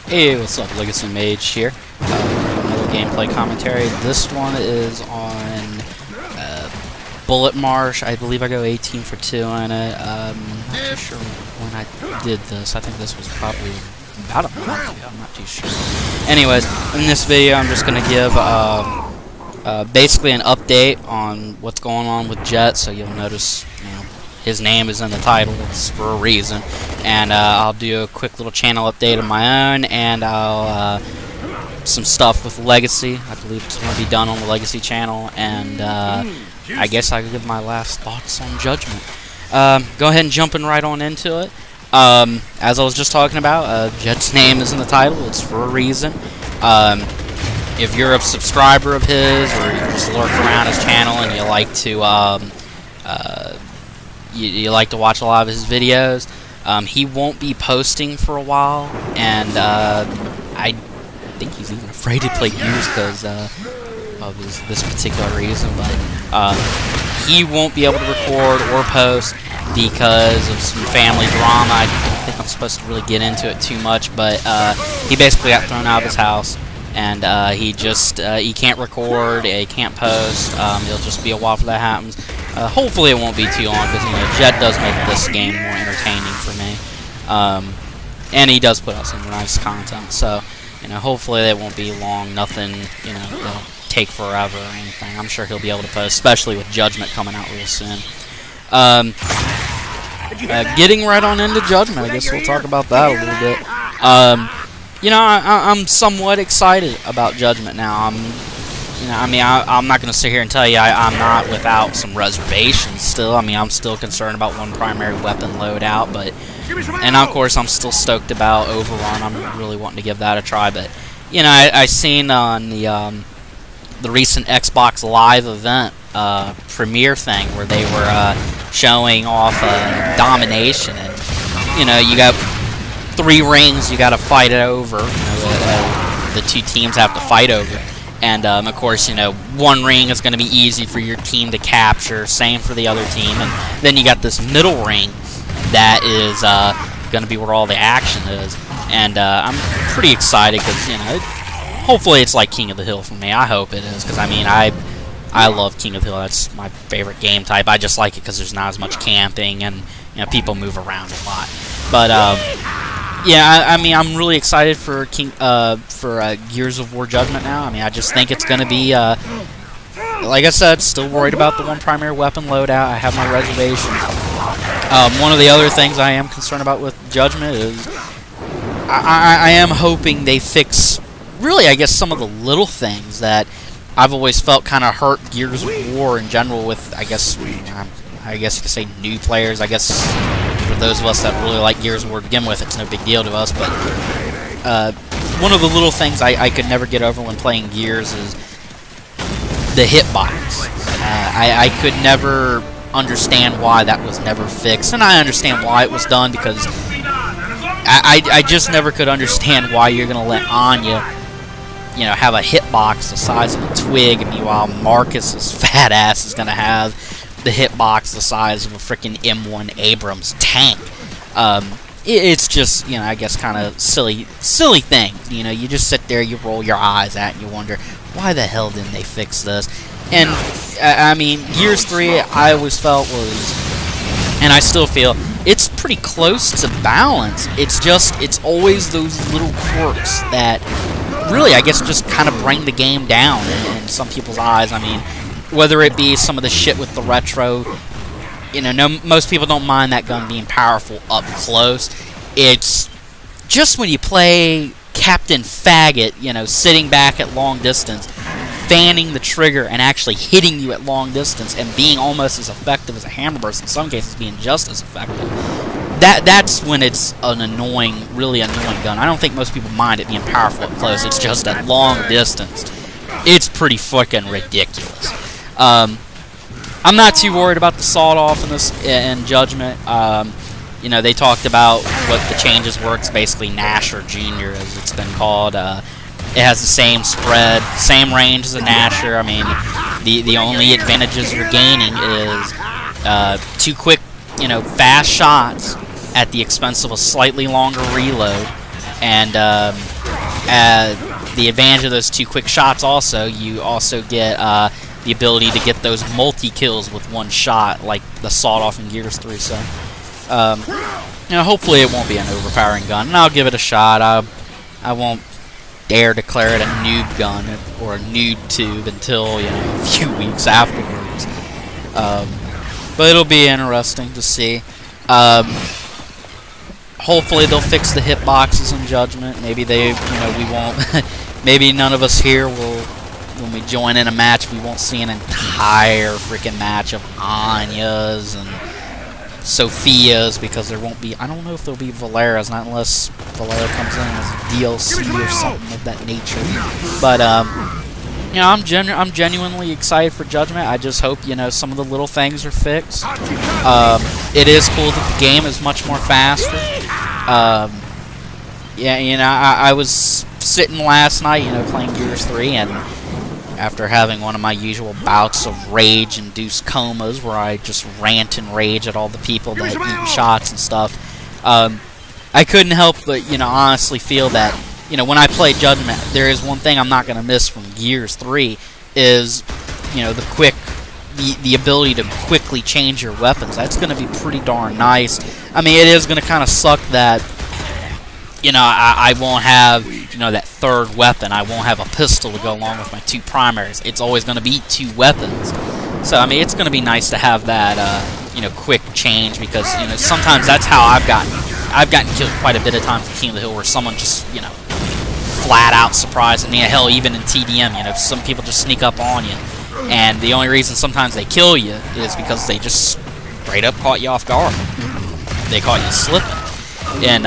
Hey, what's up, Legacy Mage here. Another gameplay commentary. This one is on Bullet Marsh. I believe I go 18 for 2 on it. Not too sure when I did this. I think this was probably about a month ago. I'm not too sure. Anyways, in this video I'm just going to give basically an update on what's going on with Jett, so you'll notice, you know, his name is in the title. It's for a reason. And I'll do a quick little channel update of my own, and I'll some stuff with Legacy. I believe it's going to be done on the Legacy channel, and I guess I could give my last thoughts on Judgment. Go ahead and jumping right on into it. As I was just talking about, Jett's name is in the title. It's for a reason. If you're a subscriber of his, or you just lurk around his channel and you like to you like to watch a lot of his videos, he won't be posting for a while, and I think he's even afraid to play Gears because of this particular reason. But he won't be able to record or post because of some family drama. I don't think I'm supposed to really get into it too much, but he basically got thrown out of his house, and he can't record, he can't post. It'll just be a while before that happens. Hopefully it won't be too long, because, you know, Jett does make this game more entertaining for me, and he does put out some nice content. So, you know, hopefully it won't be long. Nothing, you know, that'll take forever or anything. I'm sure he'll be able to post, especially with Judgment coming out real soon. Getting right on into Judgment, I guess we'll talk about that a little bit. You know, I'm somewhat excited about Judgment now. I'm not going to sit here and tell you I'm not without some reservations still. I mean, I'm still concerned about one primary weapon loadout, and of course I'm still stoked about Overrun. I'm really wanting to give that a try. But, you know, I seen on the recent Xbox Live event premiere thing where they were showing off domination, and, you know, you got 3 rings you got to fight it over. You know, the 2 teams have to fight over. And, of course, you know, 1 ring is going to be easy for your team to capture, same for the other team. And then you got this middle ring that is going to be where all the action is. And I'm pretty excited because, you know, hopefully it's like King of the Hill for me. I hope it is, because, I mean, I love King of the Hill. That's my favorite game type. I just like it because there's not as much camping, and, you know, people move around a lot. But, yeah, I mean, I'm really excited for Gears of War Judgment now. I mean, I just think it's going to be, like I said, still worried about the 1 primary weapon loadout. I have my reservations. One of the other things I am concerned about with Judgment is I am hoping they fix, really, I guess, some of the little things that I've always felt kind of hurt Gears of War in general with, I guess you could say new players. I guess for those of us that really like Gears of War to begin with, it's no big deal to us, but one of the little things I could never get over when playing Gears is the hitbox. I could never understand why that was never fixed, and I understand why it was done, because I just never could understand why you're going to let Anya, you know, have a hitbox the size of a twig, and meanwhile Marcus's fat ass is going to have the hitbox the size of a freaking M1 Abrams tank. It's just, you know, I guess kind of silly things. You know, you just sit there, you roll your eyes at, and you wonder, why the hell didn't they fix this? And, I mean, Gears 3, I always felt was, and I still feel, it's pretty close to balance. It's just, it's always those little quirks that really, I guess, just kind of bring the game down in some people's eyes. I mean, whether it be some of the shit with the retro, you know, most people don't mind that gun being powerful up close. It's just when you play Captain Faggot, you know, sitting back at long distance, fanning the trigger and actually hitting you at long distance and being almost as effective as a hammer burst, in some cases being just as effective. That's when it's an annoying, really annoying gun. I don't think most people mind it being powerful up close. It's just at long distance, it's pretty fucking ridiculous. I'm not too worried about the sawed-off in Judgment. You know, they talked about what the changes were. It's basically Nasher Jr., as it's been called. It has the same spread, same range as a Nasher. I mean, the only advantages you're gaining is 2 quick, you know, fast shots at the expense of a slightly longer reload, and the advantage of those 2 quick shots also, you also get the ability to get those multi-kills with 1 shot, like the sawed-off in Gears 3, so, you know, hopefully it won't be an overpowering gun, and I'll give it a shot. I won't dare declare it a noob gun or a noob tube until, you know, a few weeks afterwards. But it'll be interesting to see. Hopefully they'll fix the hitboxes in Judgment. Maybe we won't. Maybe none of us here will, when we join in a match, we won't see an entire freaking match of Anya's and Sophia's, because there won't be. I don't know if there'll be Valera's, not unless Valera comes in as a DLC or something of that nature. But you know, I'm genuinely excited for Judgment. I just hope, you know, some of the little things are fixed. It is cool that the game is much more faster. Yeah, you know, I was sitting last night, you know, playing Gears 3, and after having one of my usual bouts of rage-induced comas where I just rant and rage at all the people that eat shots and stuff, I couldn't help but, you know, honestly feel that, you know, when I play Judgment, there is one thing I'm not going to miss from Gears 3 is, you know, the ability to quickly change your weapons. That's going to be pretty darn nice. I mean, it is going to kind of suck that, you know, I won't have, you know, that 3rd weapon. I won't have a pistol to go along with my 2 primaries. It's always going to be 2 weapons. So, I mean, it's going to be nice to have that, you know, quick change, because, you know, sometimes that's how I've gotten killed quite a bit of times in King of the Hill, where someone just, you know, flat out surprised. I mean, hell, even in TDM, you know, some people just sneak up on you, and the only reason sometimes they kill you is because they just straight up caught you off guard. They caught you slipping. And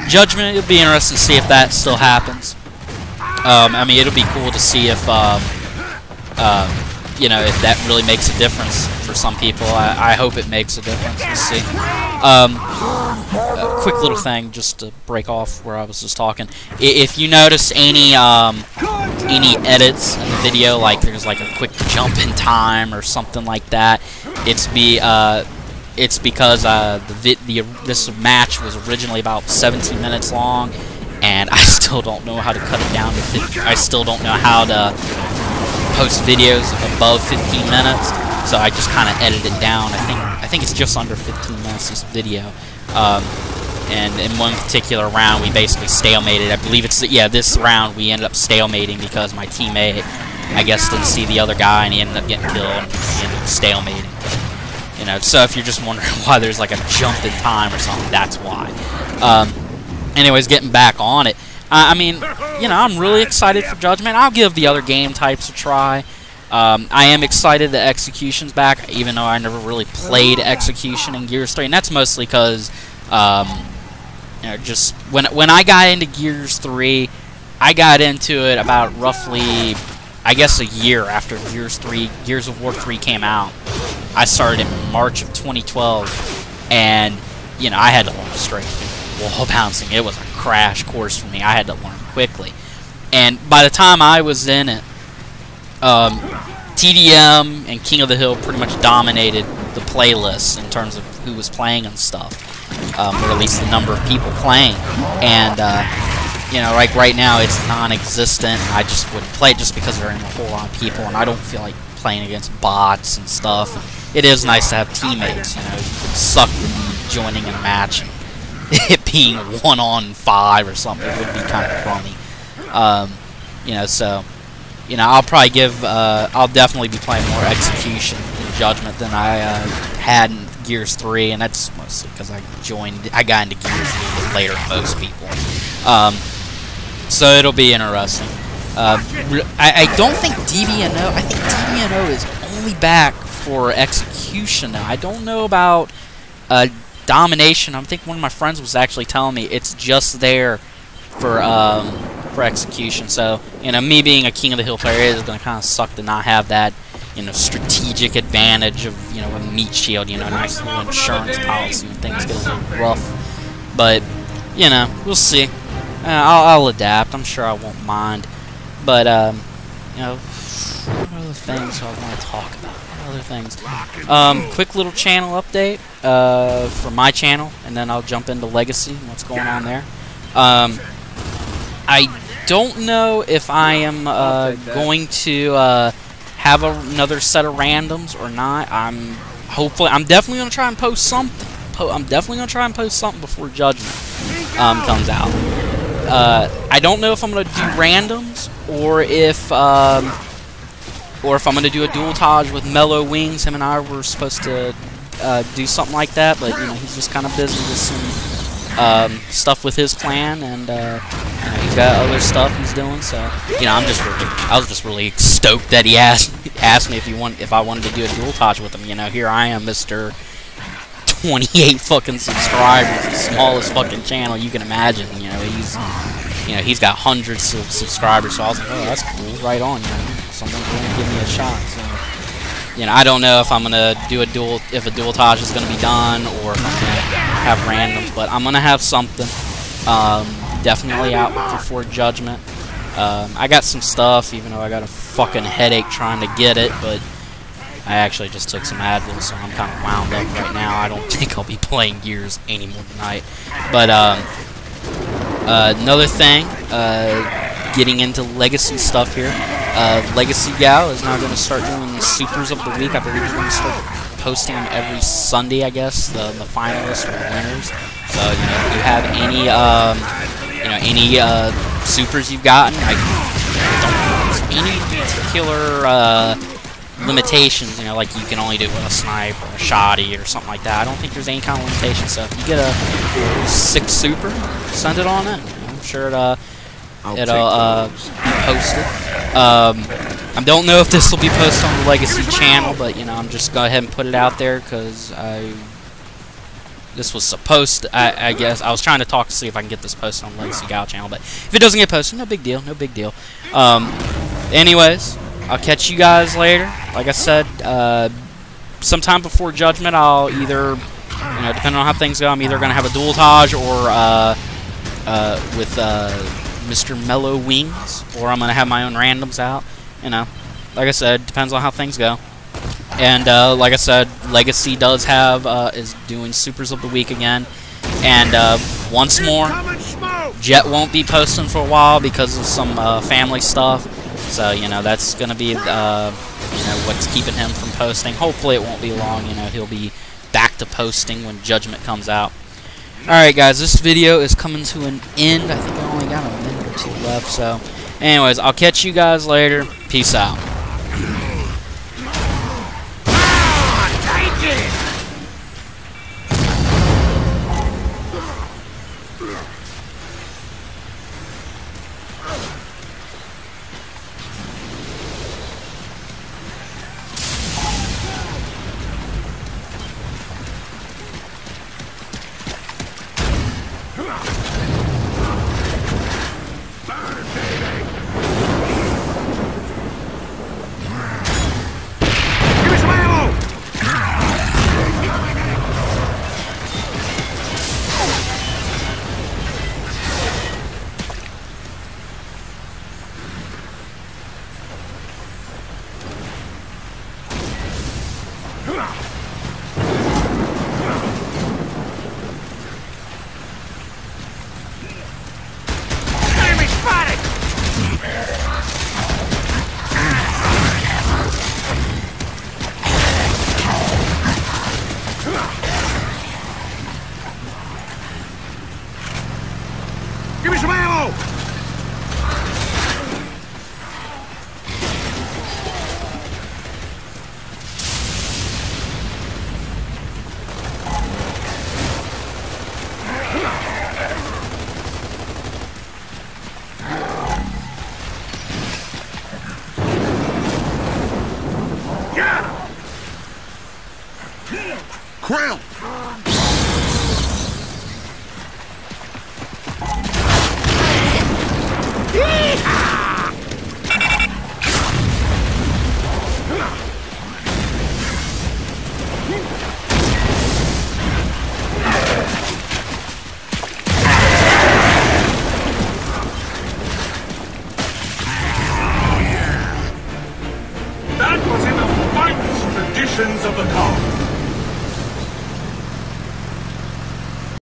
Judgment, it'll be interesting to see if that still happens. I mean, it'll be cool to see if you know, if that really makes a difference for some people. I hope it makes a difference. We'll see. A quick little thing, just to break off where I was just talking. If you notice any edits in the video, like there's like a quick jump in time or something like that, it's because this match was originally about 17 minutes long, and I still don't know how to cut it down to 50. I still don't know how to post videos above 15 minutes, so I just kind of edited it down. I think it's just under 15 minutes, this video. And in one particular round, we basically stalemated. I believe it's, yeah, this round we ended up stalemating because my teammate, I guess, didn't see the other guy, and he ended up getting killed, and we ended up stalemating. You know, so if you're just wondering why there's like a jump in time or something, that's why. Anyways, getting back on it. I mean, you know, I'm really excited for Judgment. I'll give the other game types a try. I am excited that Execution's back, even though I never really played Execution in Gears 3, and that's mostly because, you know, just when I got into Gears 3, I got into it about roughly, I guess, a year after Gears of War 3 came out. I started in March of 2012, and, you know, I had to learn straight wall bouncing. It was a crash course for me. I had to learn quickly. And by the time I was in it, TDM and King of the Hill pretty much dominated the playlists in terms of who was playing and stuff, or at least the number of people playing. And, you know, like right now it's non-existent. I just wouldn't play it just because there ain't a whole lot of people, and I don't feel like playing against bots and stuff. It is nice to have teammates, you know. It would suck to be joining in a match and it being 1-on-5 or something. It would be kind of crummy. You know, so, you know, I'll probably give, I'll definitely be playing more Execution in Judgment than I had in Gears 3, and that's mostly because I got into Gears a little bit later than most people. So it'll be interesting. I don't think DBNO, I think DBNO is only back for Execution now. I don't know about Domination. I think one of my friends was actually telling me it's just there for Execution. So, you know, me being a King of the Hill player, it is going to kind of suck to not have that, you know, strategic advantage of, you know, a meat shield, you know, a nice little insurance policy when things get a little rough. But, you know, we'll see. I'll adapt. I'm sure I won't mind. But, you know, what other things I want to talk about? What other things? Quick little channel update for my channel, and then I'll jump into Legacy and what's going on there. I don't know if I am going to have another set of randoms or not. I'm definitely gonna try and post something. I'm definitely gonna try and post something before Judgment comes out. I don't know if I'm gonna do randoms or if I'm gonna do a dual taj with Mellow Wings. Him and I were supposed to do something like that, but you know, he's just kind of busy with some stuff with his clan, and you know, he's got other stuff he's doing. So you know, I was just really stoked that he asked me if I wanted to do a dual taj with him. You know, here I am, Mr. 28 fucking subscribers, the smallest fucking channel you can imagine. You know, he's got hundreds of subscribers. So I was like, oh, that's cool, right on. You know, someone's going to give me a shot. So, you know, I don't know if I'm gonna do if a dual taj is gonna be done, or if I'm gonna have randoms, but I'm gonna have something. Definitely out before Judgment. I got some stuff, even though I got a fucking headache trying to get it, but I actually just took some Advil, so I'm kind of wound up right now. I don't think I'll be playing Gears anymore tonight. But another thing, getting into Legacy stuff here. Legacy Gal is now going to start doing Supers of the Week. I believe he's going to start posting them every Sunday, I guess, the finalists or the winners. So, you know, if you have any supers you've gotten, I don't think there's any particular limitations, you know, like you can only do it with a snipe or a shoddy or something like that. I don't think there's any kind of limitation. So if you get a 6 super, send it on in. I'm sure it'll be posted. I don't know if this will be posted on the Legacy channel, but you know, I'm just go ahead and put it out there because this was supposed to, I guess I was trying to talk to see if I can get this posted on the Legacy Gal channel, but if it doesn't get posted, no big deal, no big deal. Anyways, I'll catch you guys later. Like I said, sometime before Judgment, I'll either, you know, depending on how things go, I'm either going to have a dual taj or with Mr. Mellow Wings, or I'm going to have my own randoms out. You know, like I said, depends on how things go. And like I said, Legacy does have is doing Supers of the Week again. And once more, Jett won't be posting for a while because of some family stuff. So, you know, that's going to be, you know, what's keeping him from posting. Hopefully it won't be long. You know, he'll be back to posting when Judgment comes out. Alright, guys, this video is coming to an end. I think I only got a minute or two left. So, anyways, I'll catch you guys later. Peace out.